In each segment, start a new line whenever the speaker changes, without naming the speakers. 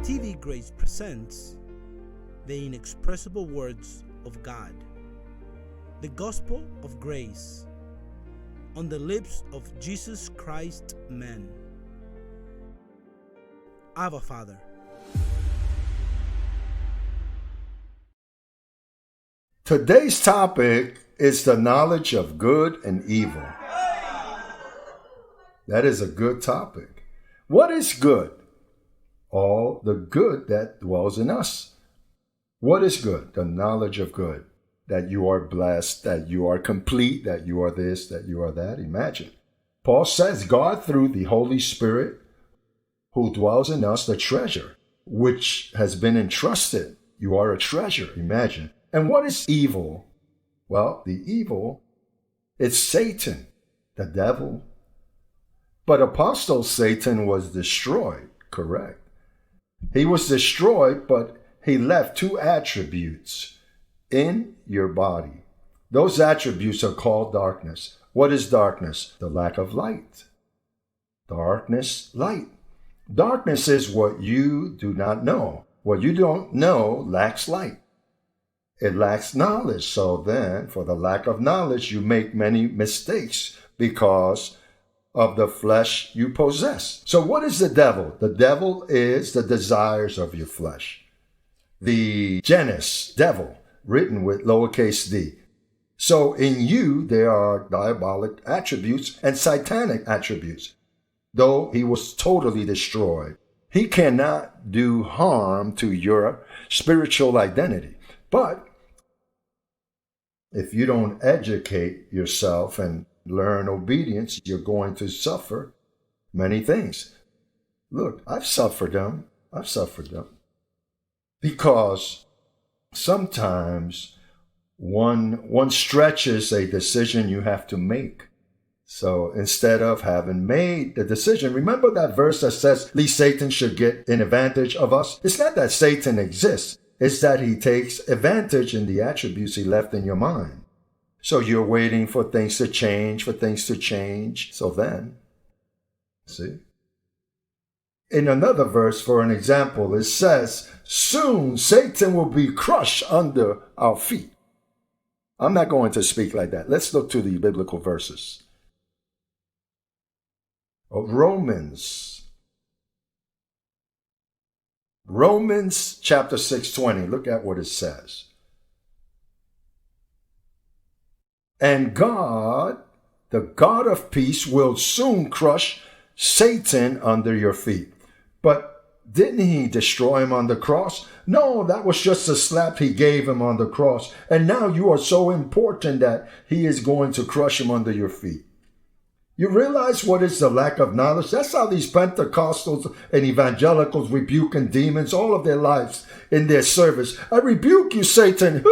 TVGrace presents the inexpressible words of God, the gospel of grace, on the lips of Jesus Christ man. Abba, Father.
Today's topic is the knowledge of good and evil. That is a good topic. What is good? All the good that dwells in us. What is good? The knowledge of good. That you are blessed, that you are complete, that you are this, that you are that. Imagine. Paul says God, through the Holy Spirit who dwells in us, the treasure, which has been entrusted. You are a treasure. Imagine. And what is evil? Well, the evil, it's Satan, the devil. But Apostle Satan was destroyed, correct? He was destroyed, but he left two attributes in your body. Those attributes are called darkness. What is darkness? The lack of light. Darkness, light. Darkness is what you do not know. What you don't know lacks light. It lacks knowledge. So then, for the lack of knowledge, you make many mistakes because of the flesh you possess. So what is the devil? The devil is the desires of your flesh. The genus, devil, written with lowercase d. So in you, there are diabolic attributes and satanic attributes. Though he was totally destroyed, he cannot do harm to your spiritual identity. But if you don't educate yourself and learn obedience, you're going to suffer many things. Look, I've suffered them. Because sometimes one stretches a decision you have to make. So instead of having made the decision, remember that verse that says, "Lest Satan should get an advantage of us." It's not that Satan exists. It's that he takes advantage in the attributes he left in your mind. So you're waiting for things to change, So then, see? In another verse, for an example, it says, "Soon Satan will be crushed under our feet." I'm not going to speak like that. Let's look to the biblical verses. Romans chapter 6:20. Look at what it says. "And God, the God of peace, will soon crush Satan under your feet." But didn't he destroy him on the cross? No, that was just a slap he gave him on the cross. And now you are so important that he is going to crush him under your feet. You realize what is the lack of knowledge? That's how these Pentecostals and evangelicals rebuking demons all of their lives in their service. "I rebuke you, Satan.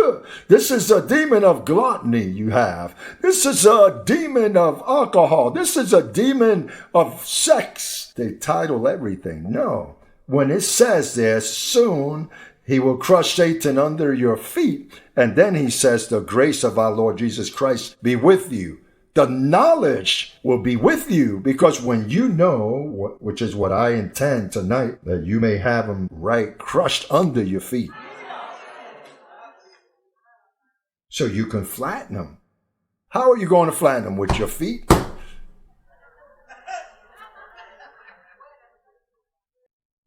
This is a demon of gluttony you have. This is a demon of alcohol. This is a demon of sex." They title everything. No. When it says there, "Soon he will crush Satan under your feet," and then he says, "The grace of our Lord Jesus Christ be with you." The knowledge will be with you, because when you know, which is what I intend tonight, that you may have him right crushed under your feet. So you can flatten them. How are you going to flatten them? With your feet?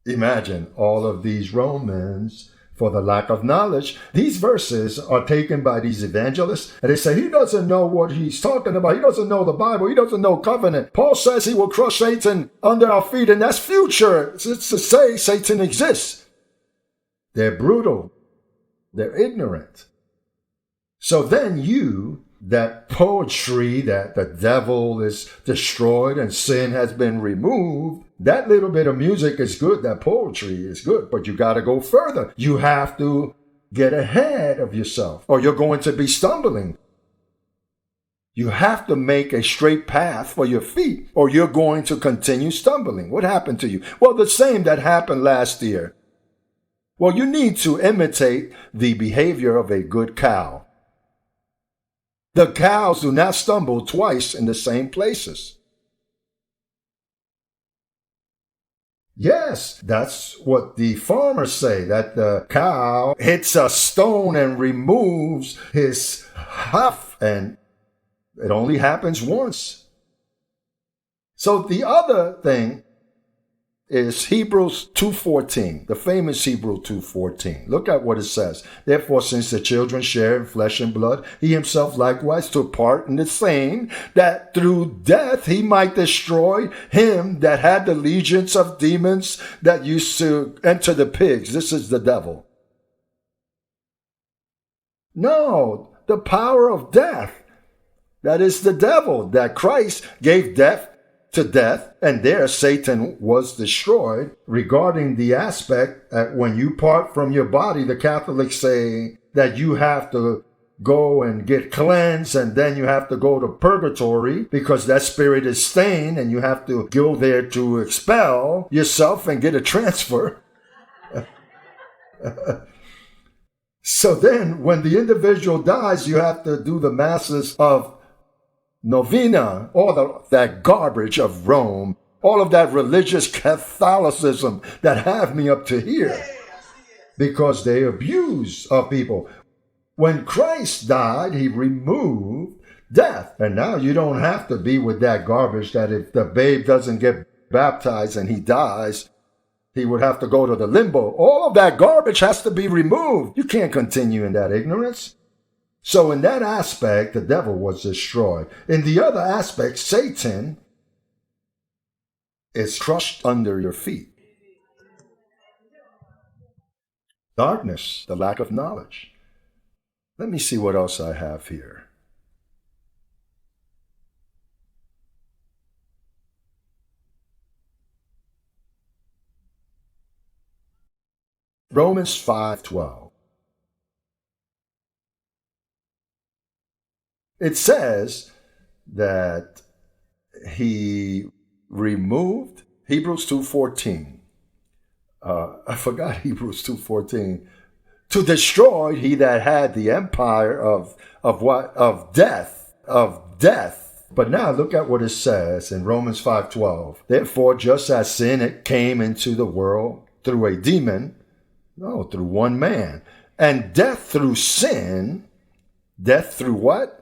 Imagine all of these Romans. For the lack of knowledge, these verses are taken by these evangelists, and they say, he doesn't know what he's talking about. He doesn't know the Bible. He doesn't know covenant. Paul says he will crush Satan under our feet, and that's future. It's to say Satan exists. They're brutal. They're ignorant. So then that poetry that the devil is destroyed and sin has been removed, that little bit of music is good, that poetry is good, but you got to go further. You have to get ahead of yourself, or you're going to be stumbling. You have to make a straight path for your feet, or you're going to continue stumbling. What happened to you? Well, the same that happened last year. Well, you need to imitate the behavior of a good cow. The cows do not stumble twice in the same places. Yes, that's what the farmers say, that the cow hits a stone and removes his huff, and it only happens once. So the other thing is Hebrews 2:14, the famous Hebrews 2:14. Look at what it says. Therefore, since the children share in flesh and blood, he himself likewise took part in the same, that through death he might destroy him that had the legions of demons that used to enter the pigs. This is the devil. No, the power of death. That is the devil, that Christ gave death to death, and there Satan was destroyed. Regarding the aspect that when you part from your body, the Catholics say that you have to go and get cleansed, and then you have to go to purgatory because that spirit is stained, and you have to go there to expel yourself and get a transfer. So then when the individual dies, you have to do the masses of novena, all that garbage of Rome, all of that religious Catholicism that have me up to here, because they abuse of people. When Christ died, he removed death. And now you don't have to be with that garbage that if the babe doesn't get baptized and he dies, he would have to go to the limbo. All of that garbage has to be removed. You can't continue in that ignorance. So in that aspect, the devil was destroyed. In the other aspect, Satan is crushed under your feet. Darkness, the lack of knowledge. Let me see what else I have here. Romans 5:12. It says that he removed Hebrews 2:14. I forgot Hebrews 2:14. To destroy he that had the empire of what? Of death. But now look at what it says in Romans 5:12. Therefore, just as sin it came into the world through a demon, through one man, and death through sin, death through what?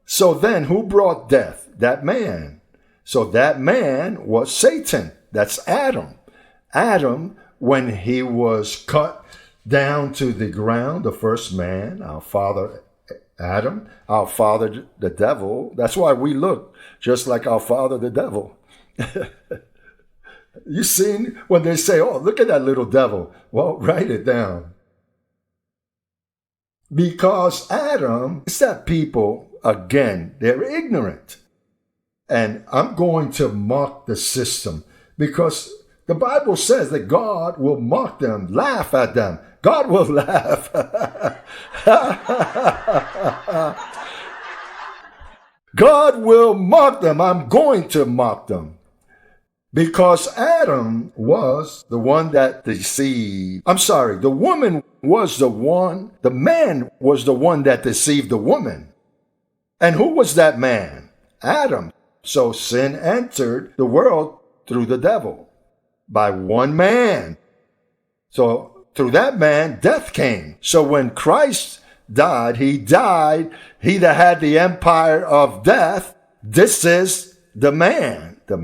So then who brought death? That man. So that man was Satan. That's Adam. Adam, when he was cut down to the ground, the first man, our father Adam, our father the devil. That's why we look just like our father the devil. You seen when they say, oh, look at that little devil. Well, write it down. Because Adam, it's that people, again, they're ignorant. And I'm going to mock the system because the Bible says that God will mock them, laugh at them. God will laugh. God will mock them. I'm going to mock them. Because Adam was the one that deceived. The woman was the one, the man was the one that deceived the woman. And who was that man? Adam. So sin entered the world through the devil by one man. So through that man, death came. So when Christ died, he that had the empire of death. This is the man, the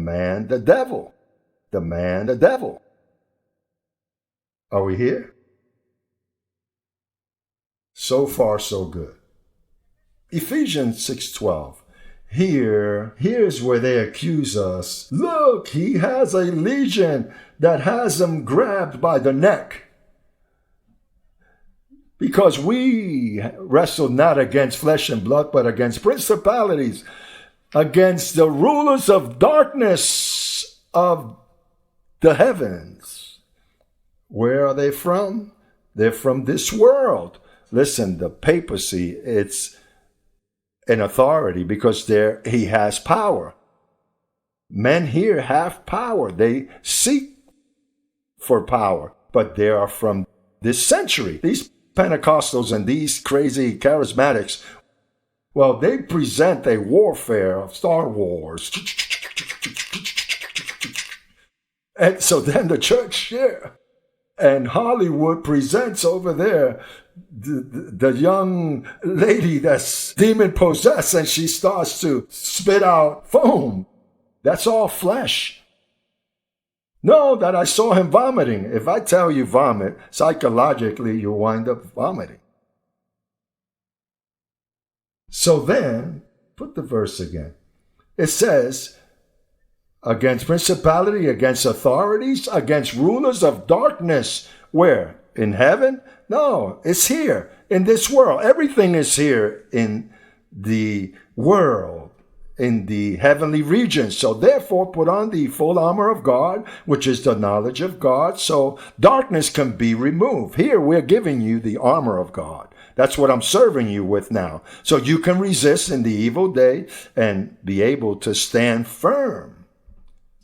devil, the man, the devil. Are we here? So far, so good. Ephesians 6:12. Here's where they accuse us. Look, he has a legion that has him grabbed by the neck. Because we wrestle not against flesh and blood, but against principalities, against the rulers of darkness of the heavens. Where are they from? They're from this world. Listen, the papacy, it's an authority because he has power. Men here have power. They seek for power, but they are from this century. These Pentecostals and these crazy charismatics, well, they present a warfare of Star Wars. And so then the church here and Hollywood presents over there the young lady that's demon possessed, and she starts to spit out foam. That's all flesh. No, that I saw him vomiting. If I tell you vomit, psychologically you wind up vomiting. So then, put the verse again. It says, against principality, against authorities, against rulers of darkness. Where? In heaven? No, it's here, in this world. Everything is here in the world, in the heavenly regions. So therefore, put on the full armor of God, which is the knowledge of God, so darkness can be removed. Here, we're giving you the armor of God. That's what I'm serving you with now. So you can resist in the evil day and be able to stand firm.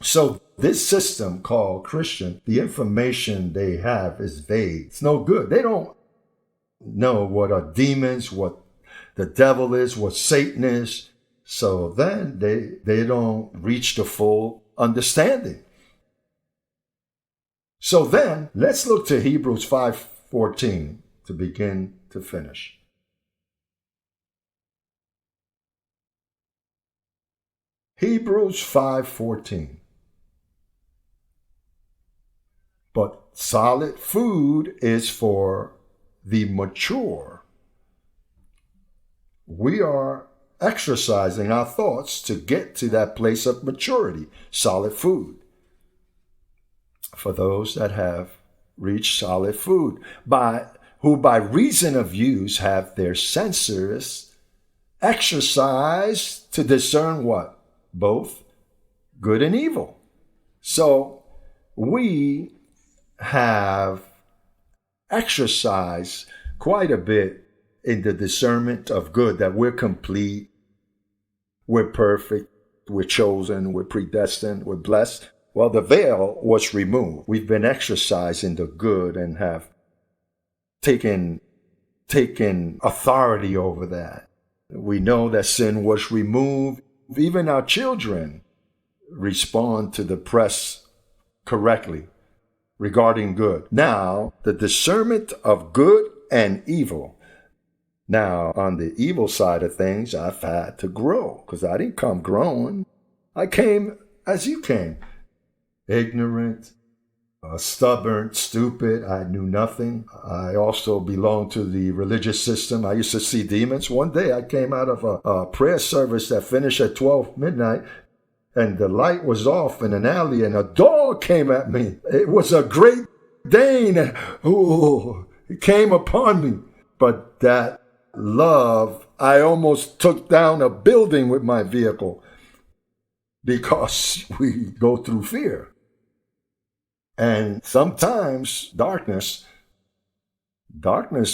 So this system called Christian, the information they have is vague. It's no good. They don't know what are demons, what the devil is, what Satan is. So then they don't reach the full understanding. So then let's look to Hebrews 5:14 to begin to finish. Hebrews 5:14. But solid food is for the mature. We are exercising our thoughts to get to that place of maturity, solid food. For those that have reached solid food, who by reason of use have their senses exercised to discern what? Both good and evil. So we have exercised quite a bit in the discernment of good, that we're complete, we're perfect, we're chosen, we're predestined, we're blessed. Well, the veil was removed. We've been exercising the good and have taken authority over that. We know that sin was removed. Even our children respond to the press correctly regarding good. Now, the discernment of good and evil. Now, on the evil side of things, I've had to grow because I didn't come growing. I came as you came. Ignorant, stubborn, stupid. I knew nothing. I also belonged to the religious system. I used to see demons. One day I came out of a prayer service that finished at 12 midnight, and the light was off in an alley, and a dog came at me. It was a Great Dane. It came upon me. But that love, I almost took down a building with my vehicle because we go through fear. And sometimes darkness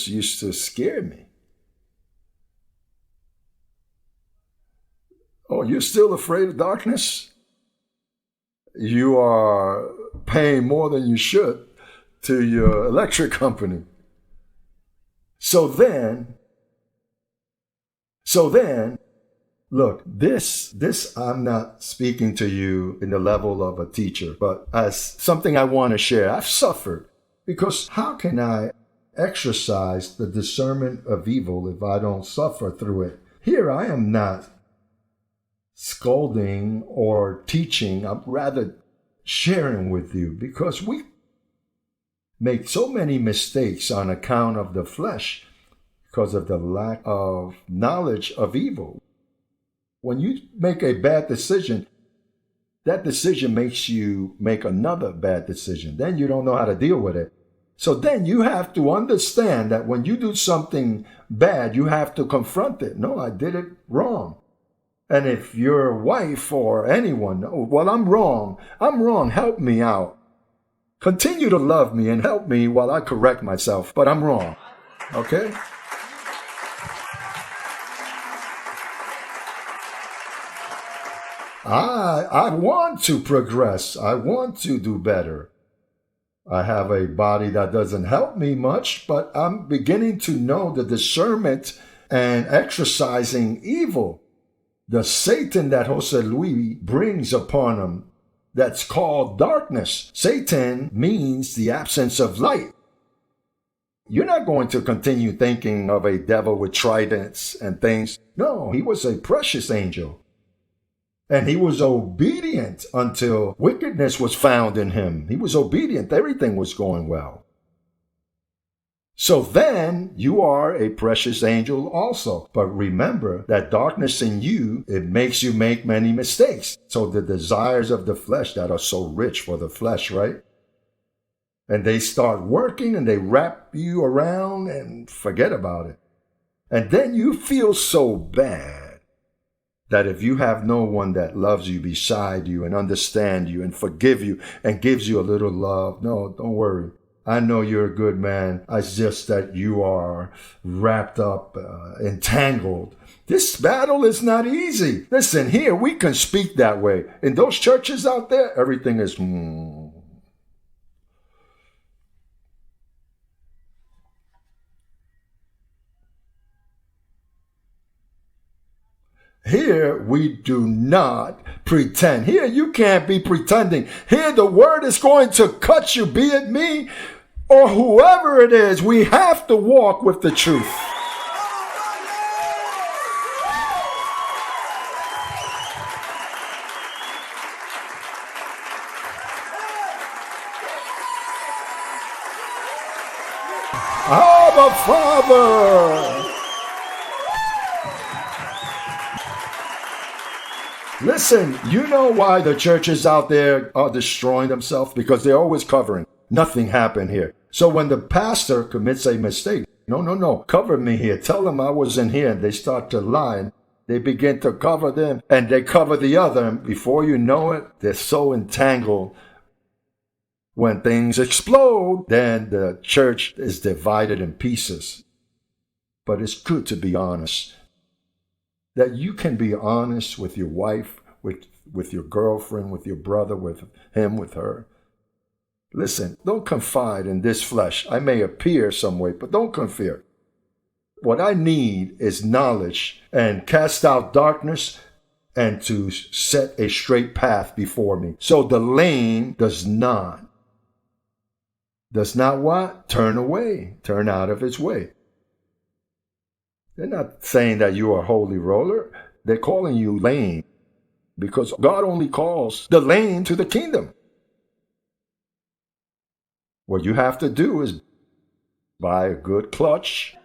used to scare me. Oh, you're still afraid of darkness? You are paying more than you should to your electric company. So then, look, this I'm not speaking to you in the level of a teacher, but as something I want to share. I've suffered because how can I exercise the discernment of evil if I don't suffer through it? Here I am not scolding or teaching. I'm rather sharing with you because we make so many mistakes on account of the flesh because of the lack of knowledge of evil. When you make a bad decision, that decision makes you make another bad decision. Then you don't know how to deal with it. So then you have to understand that when you do something bad, you have to confront it. No, I did it wrong. And if your wife or anyone, well, I'm wrong, help me out. Continue to love me and help me while I correct myself, but I'm wrong. Okay? I want to progress. I want to do better. I have a body that doesn't help me much, but I'm beginning to know the discernment and exercising evil. The Satan that Jose Luis brings upon him, that's called darkness. Satan means the absence of light. You're not going to continue thinking of a devil with tridents and things. No, he was a precious angel. And he was obedient until wickedness was found in him. He was obedient. Everything was going well. So then you are a precious angel also. But remember that darkness in you, it makes you make many mistakes. So the desires of the flesh that are so rich for the flesh, right? And they start working and they wrap you around and forget about it. And then you feel so bad that if you have no one that loves you beside you and understands you and forgive you and gives you a little love, no, don't worry. I know you're a good man. It's just that you are wrapped up, entangled. This battle is not easy. Listen, here we can speak that way. In those churches out there, everything is Here we do not pretend. Here you can't be pretending. Here the word is going to cut you, be it me or whoever it is. We have to walk with the truth. Abba, Father. Listen, you know why the churches out there are destroying themselves? Because they're always covering. Nothing happened here. So when the pastor commits a mistake, no, cover me here. Tell them I was in here. And they start to lie. And they begin to cover them and they cover the other. And before you know it, they're so entangled. When things explode, then the church is divided in pieces. But it's good to be honest. That you can be honest with your wife, with your girlfriend, with your brother, with him, with her. Listen, don't confide in this flesh. I may appear some way, but don't confide. What I need is knowledge and cast out darkness and to set a straight path before me. So the lame does not what? Turn away, turn out of its way. They're not saying that you are a holy roller. They're calling you lame because God only calls the lame to the kingdom. What you have to do is buy a good clutch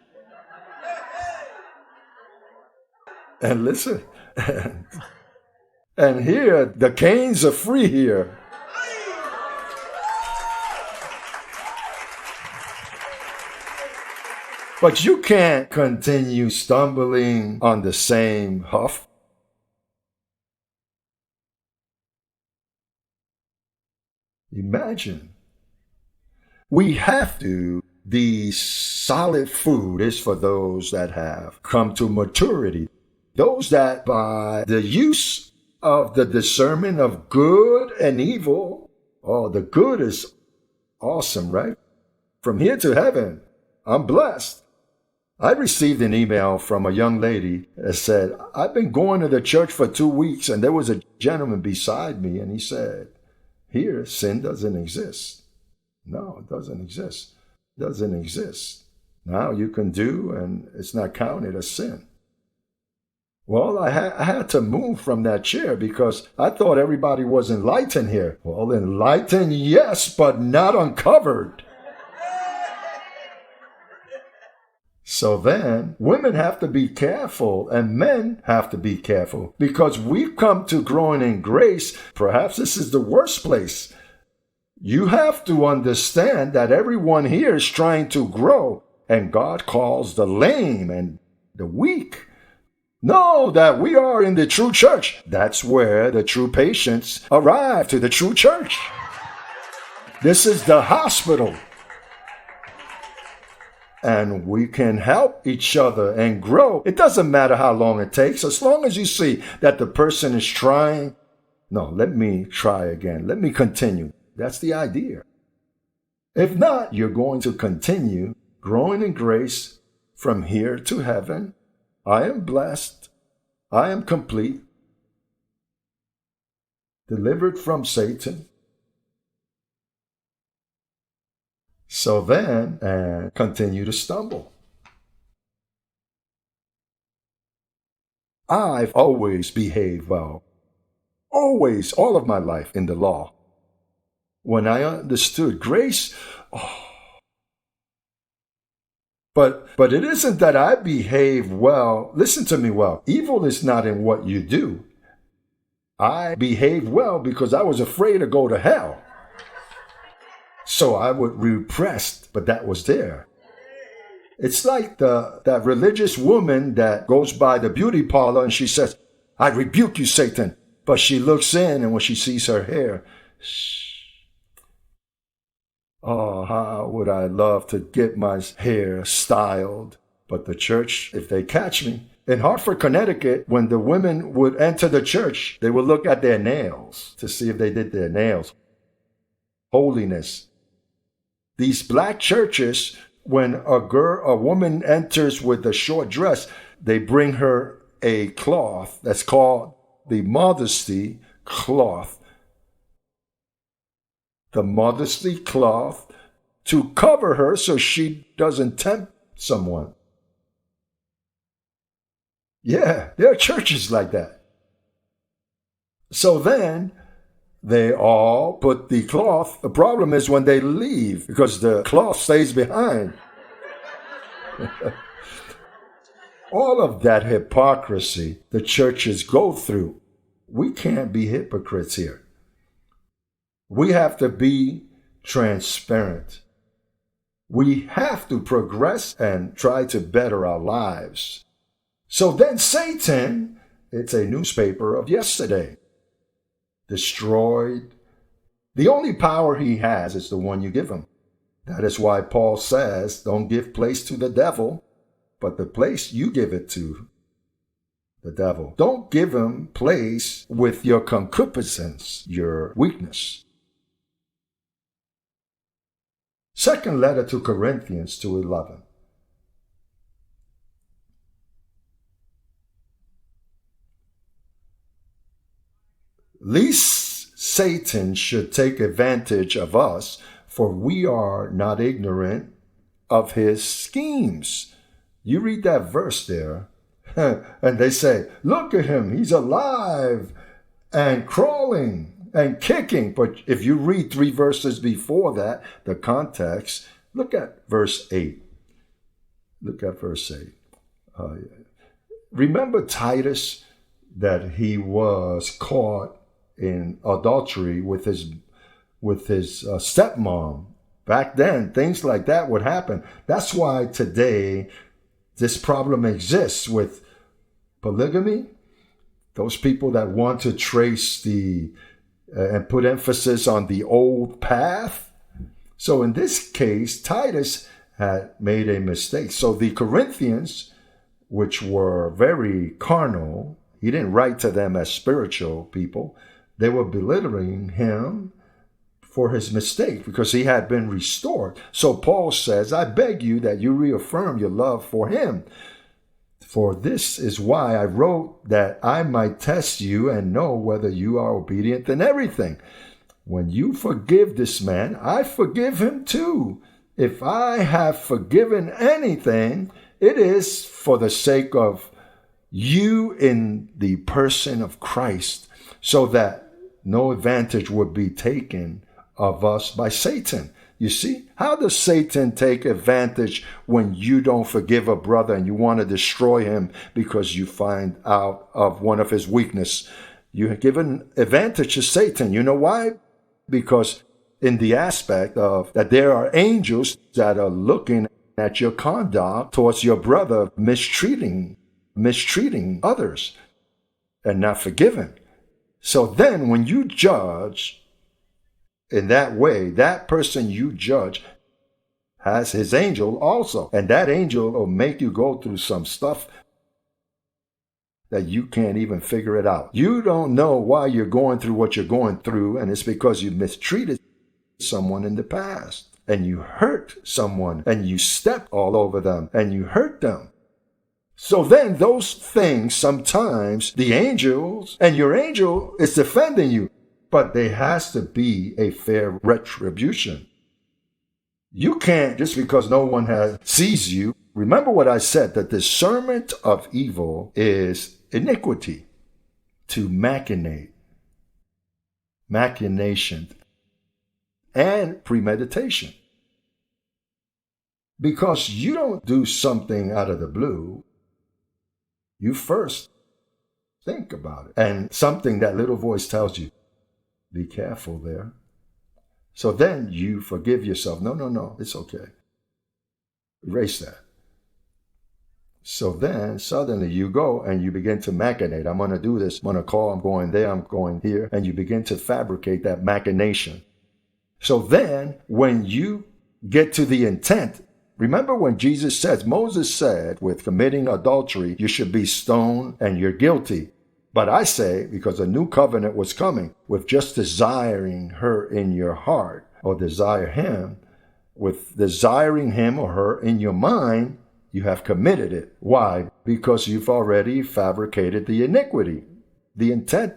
and listen. And here, the canes are free here. But you can't continue stumbling on the same huff. Imagine. We have to. The solid food is for those that have come to maturity. Those that by the use of the discernment of good and evil, the good is awesome, right? From here to heaven, I'm blessed. I received an email from a young lady that said, I've been going to the church for 2 weeks and there was a gentleman beside me and he said, here, sin doesn't exist. No, it doesn't exist. It doesn't exist. Now you can do and it's not counted as sin. Well, I had to move from that chair because I thought everybody was enlightened here. Well, enlightened, yes, but not uncovered. So then, women have to be careful and men have to be careful because we've come to growing in grace. Perhaps this is the worst place. You have to understand that everyone here is trying to grow and God calls the lame and the weak. Know that we are in the true church. That's where the true patients arrive to the true church. This is the hospital. And we can help each other and grow. It doesn't matter how long it takes, as long as you see that the person is trying. No, let me try again. Let me continue. That's the idea. If not, you're going to continue growing in grace from here to heaven. I am blessed. I am complete. delivered from Satan. So then, and continue to stumble. I've always behaved well. Always, all of my life in the law. When I understood grace, But it isn't that I behave well. Listen to me well. Evil is not in what you do. I behaved well because I was afraid to go to hell. So I would repress, but that was there. It's like that religious woman that goes by the beauty parlor and she says, I rebuke you, Satan. But she looks in, and when she sees her hair, oh, how would I love to get my hair styled. But the church, if they catch me, in Hartford, Connecticut, when the women would enter the church, they would look at their nails to see if they did their nails. Holiness. These black churches, when a woman enters with a short dress, they bring her a cloth that's called the modesty cloth. The modesty cloth to cover her so she doesn't tempt someone. Yeah, there are churches like that. So then they all put the cloth. The problem is when they leave, because the cloth stays behind. All of that hypocrisy the churches go through. We can't be hypocrites here. We have to be transparent. We have to progress and try to better our lives. So then Satan, it's a newspaper of yesterday, destroyed. The only power he has is the one you give him. That is why Paul says, don't give place to the devil, but the place you give it to the devil. Don't give him place with your concupiscence, your weakness. Second letter to Corinthians 2:11. Lest Satan should take advantage of us, for we are not ignorant of his schemes. You read that verse there, and they say, look at him, he's alive and crawling and kicking. But if you read 3 verses before that, the context, look at verse 8. Look at verse 8. Remember Titus, that he was caught in adultery with his stepmom. Back then, things like that would happen. That's why today this problem exists with polygamy. Those people that want to trace and put emphasis on the old path. So in this case, Titus had made a mistake. So the Corinthians, which were very carnal, he didn't write to them as spiritual people. They were belittling him for his mistake because he had been restored. So Paul says, I beg you that you reaffirm your love for him. For this is why I wrote, that I might test you and know whether you are obedient in everything. When you forgive this man, I forgive him too. If I have forgiven anything, it is for the sake of you in the person of Christ, so that no advantage would be taken of us by Satan. You see, how does Satan take advantage when you don't forgive a brother and you want to destroy him because you find out of one of his weakness? You have given advantage to Satan. You know why? Because in the aspect of that there are angels that are looking at your conduct towards your brother, mistreating others and not forgiving. So then when you judge in that way, that person you judge has his angel also. And that angel will make you go through some stuff that you can't even figure it out. You don't know why you're going through what you're going through, and it's because you mistreated someone in the past, and you hurt someone, and you stepped all over them, and you hurt them. So then those things, sometimes the angels, and your angel is defending you. But there has to be a fair retribution. You can't, just because no one sees you. Remember what I said, the discernment of evil is iniquity, to machination, and premeditation. Because you don't do something out of the blue. You first think about it. And something that little voice tells you, be careful there. So then you forgive yourself. No, it's okay. Erase that. So then suddenly you go and you begin to machinate. I'm going to do this. I'm going to call. I'm going there. I'm going here. And you begin to fabricate that machination. So then when you get to the intent, remember when Jesus says, Moses said, with committing adultery, you should be stoned and you're guilty. But I say, because a new covenant was coming, with just desiring her in your heart, or desire him, with desiring him or her in your mind, you have committed it. Why? Because you've already fabricated the iniquity. The intent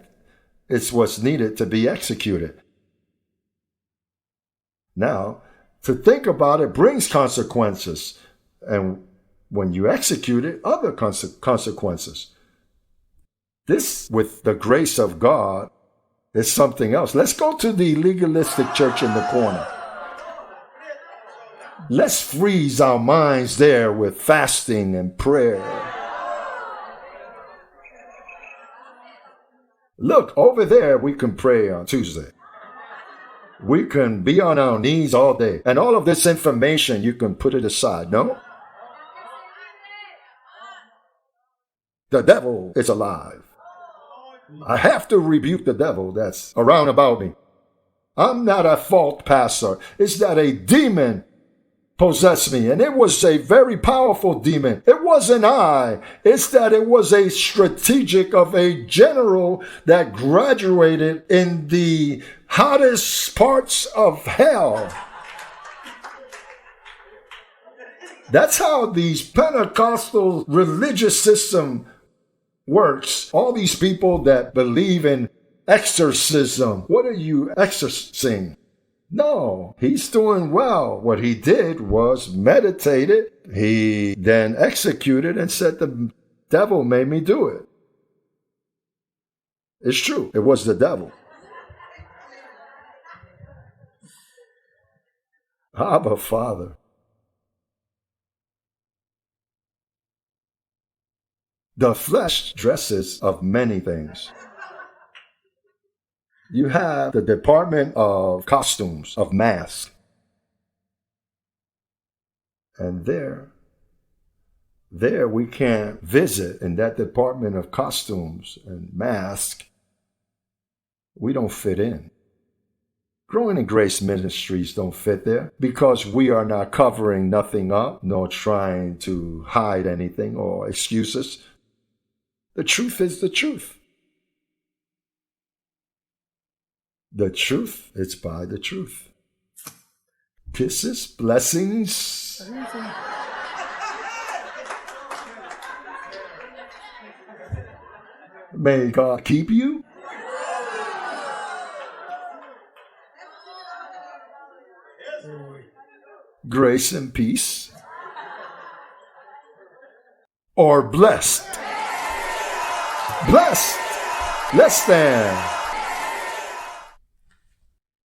is what's needed to be executed. Now, to think about it brings consequences. And when you execute it, other consequences. This, with the grace of God, is something else. Let's go to the legalistic church in the corner. Let's freeze our minds there with fasting and prayer. Look, over there we can pray on Tuesday. We can be on our knees all day. And all of this information, you can put it aside, no? The devil is alive. I have to rebuke the devil that's around about me. I'm not at fault, Pastor. It's that a demon possessed me, and it was a very powerful demon. It wasn't I. It's that it was a strategic of a general that graduated in the hottest parts of hell. That's how these Pentecostal religious system works. All these people that believe in exorcism. What are you exorcising? No, he's doing well. What he did was meditated. He then executed and said, the devil made me do it. It's true. It was the devil. Abba, Father. The flesh dresses of many things. You have the department of costumes, of masks. And there we can't visit in that department of costumes and masks. We don't fit in. Growing in Grace Ministries don't fit there because we are not covering nothing up, nor trying to hide anything or excuses. The truth is the truth. The truth is by the truth. Kisses, blessings. May God keep you. Grace and peace. Or blessed. Blessed. Let's stand.